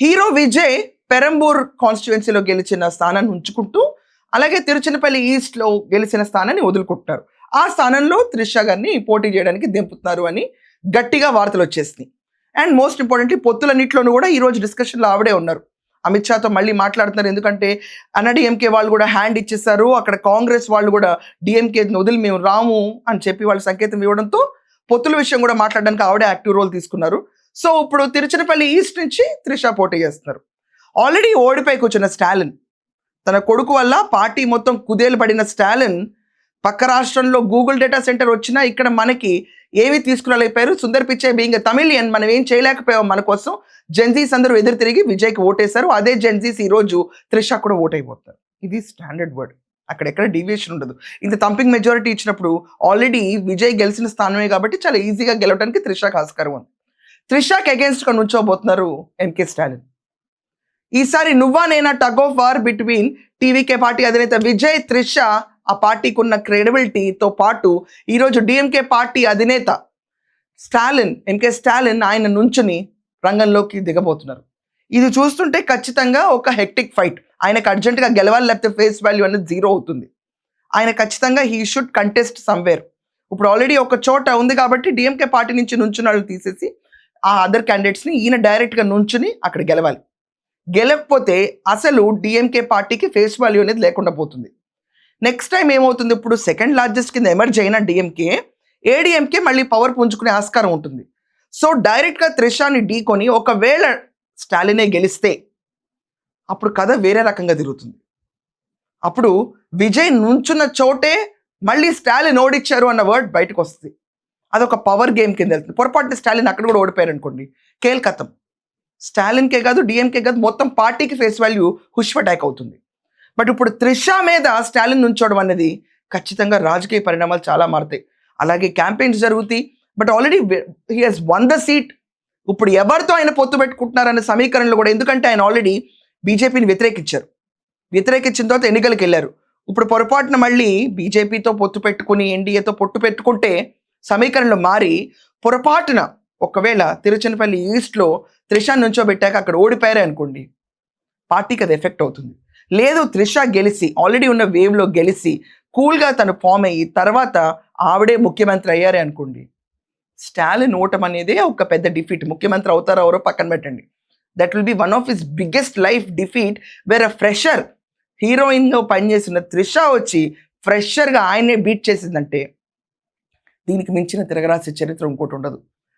Hero Vijay Perambur కాన్స్టిట్యుయెన్సీలో గెలిచిన స్థానాన్ని ఉంచుకుంటూ అలాగే తిరుచినపల్లి ఈస్ట్లో గెలిచిన స్థానాన్ని వదులుకుంటున్నారు. ఆ స్థానంలో త్రిష గారిని పోటీ చేయడానికి దింపుతున్నారు అని గట్టిగా వార్తలు వచ్చేసినాయి. అండ్ మోస్ట్ ఇంపార్టెంట్లీ పొత్తులన్నింటిలోనూ కూడా ఈరోజు డిస్కషన్లో ఆవిడే ఉన్నారు. అమిత్ షాతో మళ్ళీ మాట్లాడుతున్నారు. ఎందుకంటే అన్నాడీఎంకే వాళ్ళు కూడా హ్యాండ్ ఇచ్చేసారు. అక్కడ కాంగ్రెస్ వాళ్ళు కూడా డిఎంకే వదిలి మేము రాము అని చెప్పి వాళ్ళు సంకేతం ఇవ్వడంతో పొత్తుల విషయం కూడా మాట్లాడడానికి ఆవిడే యాక్టివ్ రోల్ తీసుకున్నారు. సో ఇప్పుడు తిరుచినపల్లి ఈస్ట్ నుంచి త్రిష పోటీ చేస్తున్నారు. ఆల్రెడీ ఓడిపోయి కూర్చున్న స్టాలిన్, తన కొడుకు వల్ల పార్టీ మొత్తం కుదేలు పడిన స్టాలిన్ పక్క రాష్ట్రంలో గూగుల్ డేటా సెంటర్ వచ్చినా ఇక్కడ మనకి ఏమి తీసుకురాలేకపోయారు. సుందర్ పిచ్చే బీయింగ్ తమిళియన్ మనం ఏం చేయలేకపోయాం, మన కోసం జెన్జీస్ అందరూ ఎదురు తిరిగి విజయ్కి ఓటేశారు. అదే జెన్జీస్ ఈరోజు త్రిష కూడా ఓటైపోతారు. ఇది స్టాండర్డ్ వర్డ్, అక్కడెక్కడ డీవియేషన్ ఉండదు. ఇంత థంపింగ్ మెజారిటీ ఇచ్చినప్పుడు ఆల్రెడీ విజయ్ గెలిచిన స్థానమే కాబట్టి చాలా ఈజీగా గెలవడానికి త్రిషకు ఆస్కారం ఉంది. త్రిషకి అగేన్స్ట్గా నుంచోబోతున్నారు ఎంకే స్టాలిన్. ఈసారి నువ్వా నేనా tug of war between TVK party అధినేత విజయ్, త్రిష, ఆ పార్టీకి ఉన్న క్రెడిబిలిటీతో పాటు ఈరోజు డిఎంకే పార్టీ అధినేత స్టాలిన్, ఎంకే స్టాలిన్ ఆయన నుంచుని రంగంలోకి దిగబోతున్నారు. ఇది చూస్తుంటే ఖచ్చితంగా ఒక హెక్టిక్ ఫైట్. ఆయనకు అర్జెంటుగా గెలవాలి, లేకపోతే ఫేస్ వాల్యూ అనేది జీరో అవుతుంది. ఆయన ఖచ్చితంగా హీ షుడ్ కంటెస్ట్ సమ్వేర్. ఇప్పుడు ఆల్రెడీ ఒక చోట ఉంది కాబట్టి డిఎంకే పార్టీ నుంచి నుంచున్న వాళ్ళు తీసేసి ఆ అదర్ క్యాండిడేట్స్ని ఈయన డైరెక్ట్గా నుంచుని అక్కడ గెలవాలి. గెలకపోతే అసలు డిఎంకే పార్టీకి ఫేస్ వాల్యూ అనేది లేకుండా పోతుంది. నెక్స్ట్ టైం ఏమవుతుంది, ఇప్పుడు సెకండ్ లార్జెస్ట్ కింద ఎమర్జ్ అయిన డిఎంకే, ఏడిఎంకే మళ్ళీ పవర్ పుంజుకునే ఆస్కారం ఉంటుంది. సో డైరెక్ట్గా త్రిషాని ఢీకొని ఒకవేళ స్టాలినే గెలిస్తే అప్పుడు కథ వేరే రకంగా తిరుగుతుంది. అప్పుడు విజయ్ నుంచున్న చోటే మళ్ళీ స్టాలిన్ ఓడిచ్చారు అన్న వర్డ్ బయటకు వస్తుంది. అదొక పవర్ గేమ్ కింద వెళ్తుంది. పొరపాటున స్టాలిన్ అక్కడ కూడా ఓడిపోయారు అనుకోండి, కేల్కతం. స్టాలిన్కే కాదు, డిఎంకే కాదు, మొత్తం పార్టీకి ఫేస్ వాల్యూ హుష్ అటాక్ అవుతుంది. బట్ ఇప్పుడు త్రిష మీద స్టాలిన్ నుంచోవడం అనేది ఖచ్చితంగా రాజకీయ పరిణామాలు చాలా మారుతాయి. అలాగే క్యాంపెయిన్స్ జరుగుతాయి. But already he has won the seat. ఇప్పుడు ఎవరితో ఆయన పొత్తు పెట్టుకుంటున్నారనే సమీకరణలో కూడా, ఎందుకంటే ఆయన ఆల్రెడీ బీజేపీని వ్యతిరేకించిన తర్వాత ఎన్నికలకు వెళ్ళారు. ఇప్పుడు పొరపాటున మళ్ళీ బీజేపీతో పొత్తు పెట్టుకుని ఎన్డీఏతో పొత్తు పెట్టుకుంటే సమీకరణలు మారి పొరపాటున ఒకవేళ తిరుచినపల్లి ఈస్ట్లో త్రిషాన్ని నుంచోబెట్టాక అక్కడ ఓడిపోయారే అనుకోండి, పార్టీకి అది ఎఫెక్ట్ అవుతుంది. లేదు త్రిష గెలిచి ఆల్రెడీ ఉన్న వేవ్లో గెలిచి కూల్గా తను ఫామ్ అయ్యి తర్వాత ఆవిడే ముఖ్యమంత్రి అయ్యారే అనుకోండి, స్టాలిన్ ఓటం అనేది ఒక పెద్ద డిఫీట్. ముఖ్యమంత్రి అవుతారో ఎవరో పక్కన పెట్టండి, that will be one of his biggest life defeat. Where a fresher హీరోయిన్గా పనిచేసిన త్రిష వచ్చి ఫ్రెషర్గా ఆయనే బీట్ చేసిందంటే దీనికి మించిన తిరగరాసే చరిత్ర ఇంకోటి ఉండదు.